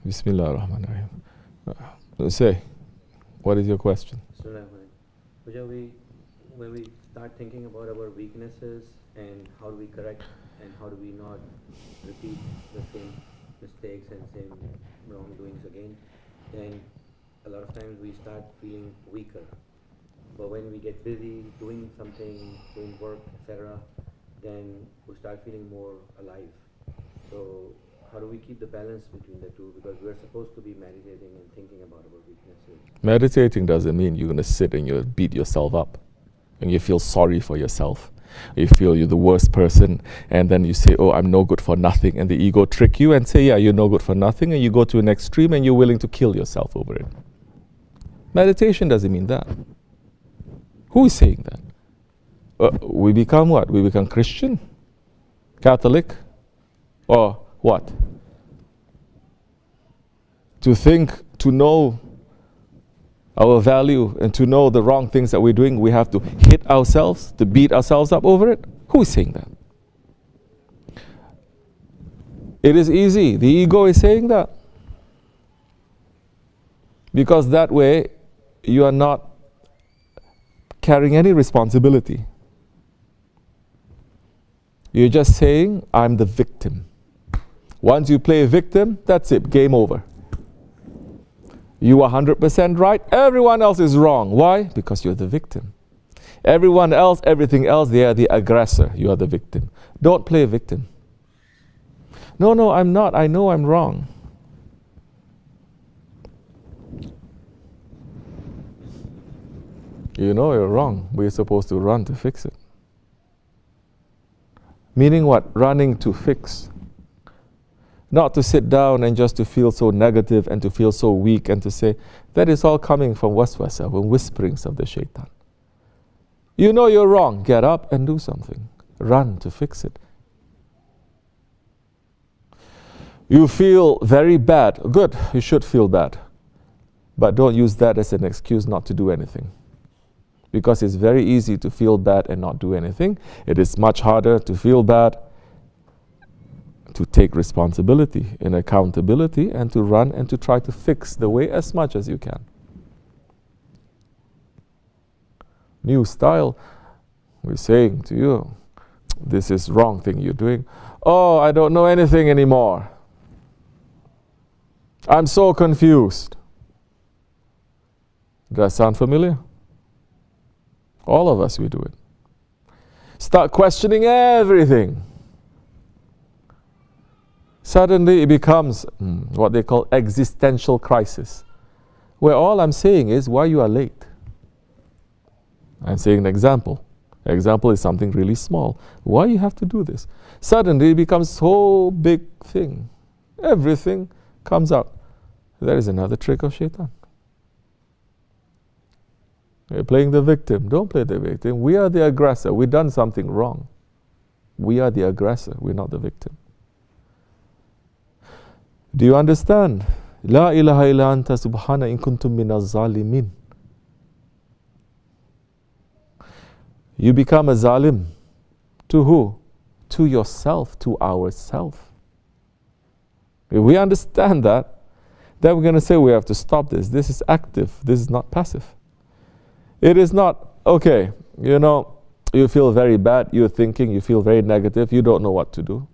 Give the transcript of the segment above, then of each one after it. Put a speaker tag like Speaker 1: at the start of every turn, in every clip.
Speaker 1: Bismillah ar-Rahman ar-Rahim. Say, what is your question?
Speaker 2: When we start thinking about our weaknesses and how do we correct and how do we not repeat the same mistakes and same wrongdoings again, then a lot of times we start feeling weaker. But when we get busy doing something, doing work, etc., then we start feeling more alive. So how do we keep the balance between the two? Because we're supposed to be meditating and thinking about our weaknesses.
Speaker 1: Meditating doesn't mean you're going to sit and you beat yourself up and you feel sorry for yourself. You feel you're the worst person, and then you say, oh, I'm no good for nothing, and the ego trick you and say, yeah, you're no good for nothing, and you go to an extreme and you're willing to kill yourself over it. Meditation doesn't mean that. Who is saying that? We become what? We become Christian? Catholic? Or what? To think, to know our value and to know the wrong things that we're doing, we have to hit ourselves, to beat ourselves up over it? Who is saying that? It is easy. The ego is saying that. Because that way, you are not carrying any responsibility. You're just saying, I'm the victim. Once you play a victim, that's it, game over. You are 100% right, everyone else is wrong. Why? Because you're the victim. Everyone else, everything else, they are the aggressor. You are the victim. Don't play a victim. No, I'm not. I know I'm wrong. You know you're wrong, but you're supposed to run to fix it. Meaning what? Running to fix. Not to sit down and just to feel so negative and to feel so weak and to say, that is all coming from waswasa, from whisperings of the shaitan. You know you're wrong, get up and do something. Run to fix it. You feel very bad. Good, you should feel bad. But don't use that as an excuse not to do anything. Because it's very easy to feel bad and not do anything. It is much harder to feel bad, to take responsibility and accountability, and to run and to try to fix the way as much as you can. New style, we're saying to you, this is wrong thing you're doing. Oh, I don't know anything anymore. I'm so confused. Does that sound familiar? All of us, we do it. Start questioning everything. Suddenly it becomes what they call existential crisis, where all I'm saying is why you are late. I'm saying an example. Example is something really small. Why you have to do this? Suddenly it becomes so big thing. Everything comes out. There is another trick of shaitan. You're playing the victim. Don't play the victim. We are the aggressor. We've done something wrong. We are the aggressor. We're not the victim. Do you understand? La ilaha illa anta subhana in kuntum minaz zalimin. You become a zalim. To who? To yourself, to ourself. If we understand that, then we're going to say we have to stop this. This is active. This is not passive. It is not, okay, you feel very bad, you're thinking, you feel very negative, you don't know what to do.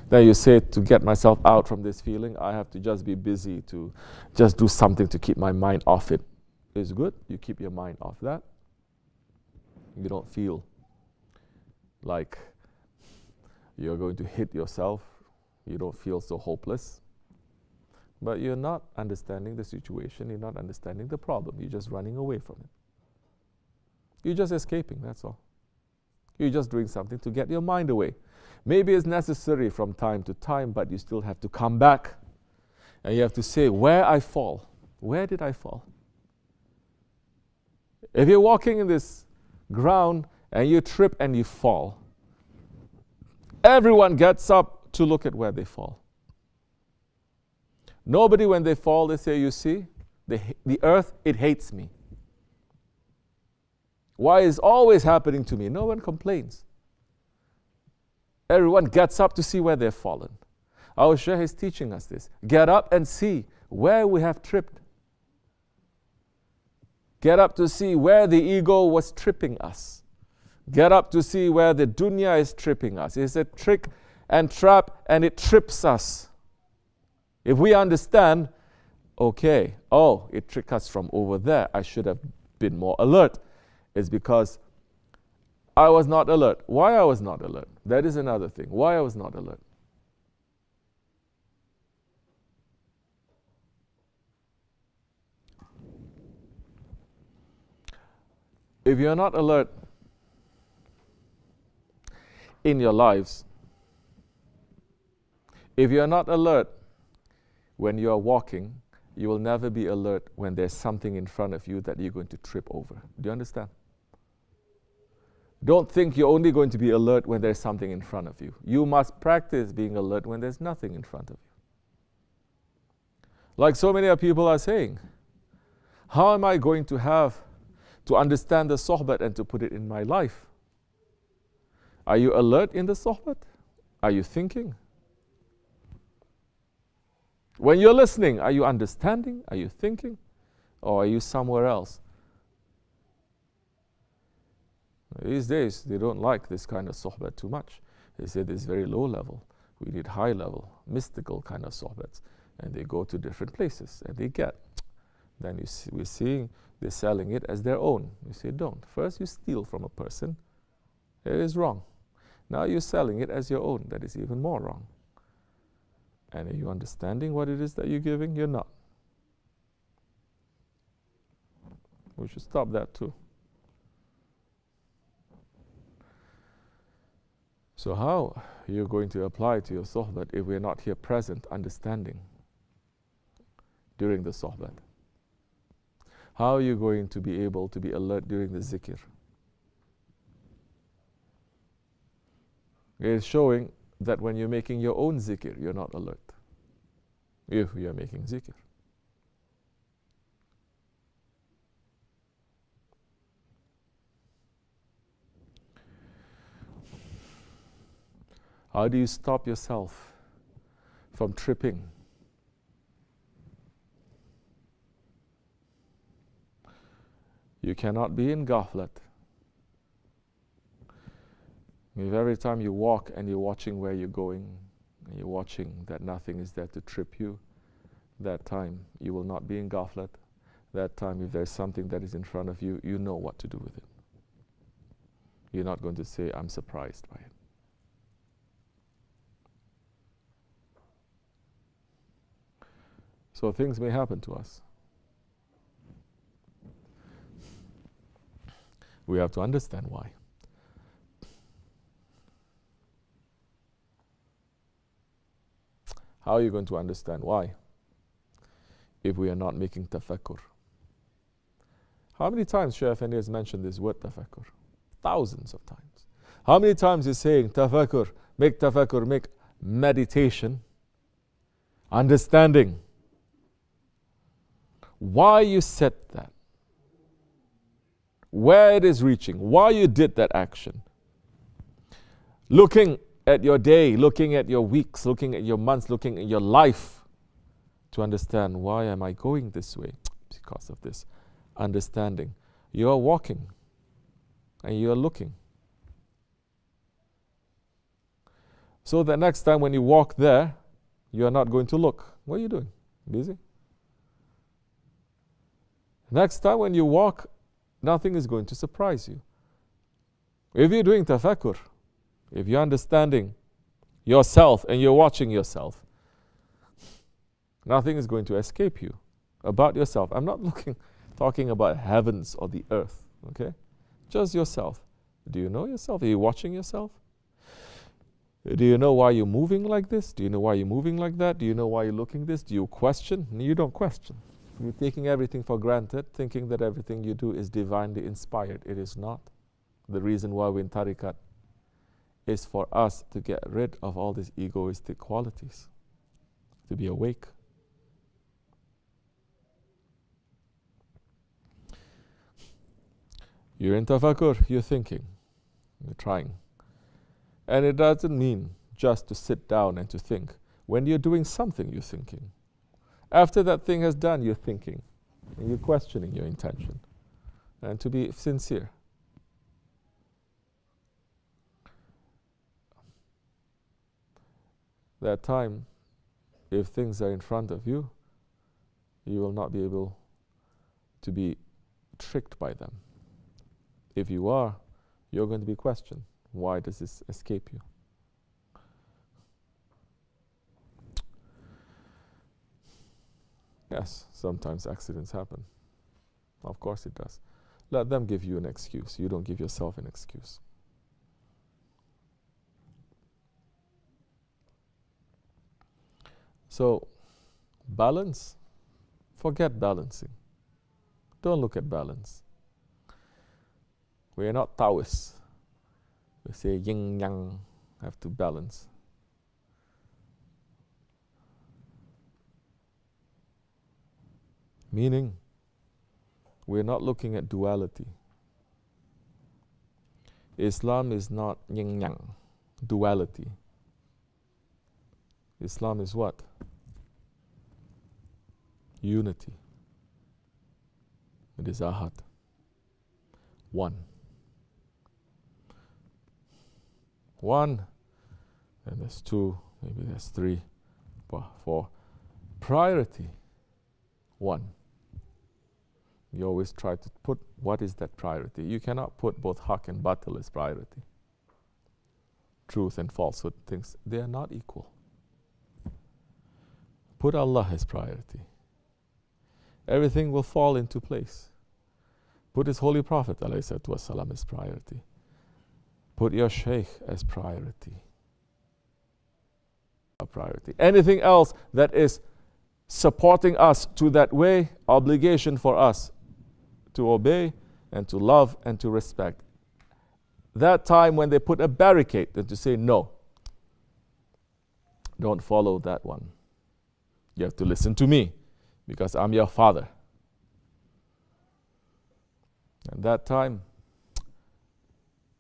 Speaker 1: Then you say, to get myself out from this feeling, I have to just be busy, to just do something to keep my mind off it. It's good, you keep your mind off that. You don't feel like you're going to hit yourself. You don't feel so hopeless. But you're not understanding the situation, you're not understanding the problem, you're just running away from it. You're just escaping, that's all. You're just doing something to get your mind away. Maybe it's necessary from time to time, but you still have to come back. And you have to say, where I fall. Where did I fall? If you're walking in this ground and you trip and you fall, everyone gets up to look at where they fall. Nobody, when they fall, they say, you see, the earth, it hates me. Why is always happening to me? No one complains. Everyone gets up to see where they've fallen. Our Shaykh is teaching us this. Get up and see where we have tripped. Get up to see where the ego was tripping us. Get up to see where the dunya is tripping us. It's a trick and trap, and it trips us. If we understand, okay, oh, it tricked us from over there, I should have been more alert. It's because I was not alert. Why I was not alert? That is another thing. Why I was not alert? If you're not alert in your lives, if you're not alert when you're walking, you will never be alert when there's something in front of you that you're going to trip over. Do you understand? Don't think you're only going to be alert when there's something in front of you. You must practice being alert when there's nothing in front of you. Like so many people are saying, how am I going to have to understand the sohbat and to put it in my life? Are you alert in the sohbat? Are you thinking? When you're listening, are you understanding? Are you thinking? Or are you somewhere else? These days, they don't like this kind of sohbat too much. They say this is very low level. We need high level, mystical kind of sohbats. And they go to different places and they get. Then we're seeing they're selling it as their own. You say, don't. First, you steal from a person. It is wrong. Now you're selling it as your own. That is even more wrong. And are you understanding what it is that you're giving? You're not. We should stop that too. So how are you going to apply to your sohbat if we're not here present, understanding during the sohbat? How are you going to be able to be alert during the zikr? It is showing that when you're making your own zikr, you're not alert. If you are making zikr. How do you stop yourself from tripping? You cannot be in ghaflat. If every time you walk and you're watching where you're going, and you're watching that nothing is there to trip you, that time you will not be in ghaflat. That time, if there's something that is in front of you, you know what to do with it. You're not going to say, I'm surprised by it. So things may happen to us. We have to understand why. How are you going to understand why if we are not making tafakkur? How many times Shaykh Effendi has mentioned this word tafakkur? Thousands of times. How many times he's saying tafakkur, make meditation, understanding. Why you said that? Where it is reaching? Why you did that action? Looking at your day, looking at your weeks, looking at your months, looking at your life to understand, why am I going this way? Because of this. Understanding. You are walking and you are looking. So the next time when you walk there, you are not going to look. What are you doing? Busy? Next time when you walk, nothing is going to surprise you. If you're doing tafakkur, if you're understanding yourself and you're watching yourself, nothing is going to escape you about yourself. I'm not talking about heavens or the earth, okay? Just yourself. Do you know yourself? Are you watching yourself? Do you know why you're moving like this? Do you know why you're moving like that? Do you know why you're looking this? Do you question? No, you don't question. You're taking everything for granted, thinking that everything you do is divinely inspired. It is not. The reason why we're in tariqat is for us to get rid of all these egoistic qualities, to be awake. You're in tafakkur, you're thinking, you're trying. And it doesn't mean just to sit down and to think. When you're doing something, you're thinking. After that thing has done, you're thinking. And you're questioning your intention. And to be sincere. That time, if things are in front of you, you will not be able to be tricked by them. If you are, you're going to be questioned. Why does this escape you? Yes, sometimes accidents happen. Of course it does. Let them give you an excuse. You don't give yourself an excuse. So, balance, forget balancing. Don't look at balance. We are not Taoists. We say yin yang have to balance. Meaning, we're not looking at duality. Islam is not yin yang, duality. Islam is what? Unity. It is ahad. One. One, and there's two, maybe there's three, four. Priority, one. You always try to put what is that priority. You cannot put both haq and batil as priority. Truth and falsehood things, they are not equal. Put Allah as priority. Everything will fall into place. Put His Holy Prophet ﷺ as priority. Put your Shaykh as priority. A priority. Anything else that is supporting us to that way, obligation for us to obey and to love and to respect. That time when they put a barricade and to say no, don't follow that one. You have to listen to me because I'm your father. And that time,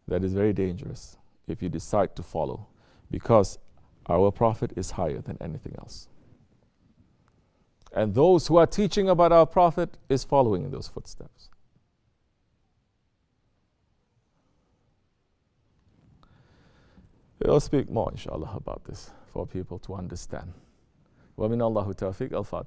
Speaker 1: that is very dangerous if you decide to follow, because our Prophet is higher than anything else. And those who are teaching about our Prophet is following in those footsteps. We'll speak more, inshallah, about this for people to understand. وَمِنَ اللَّهُ تَوْفِيقْ الْفَاتِحِ.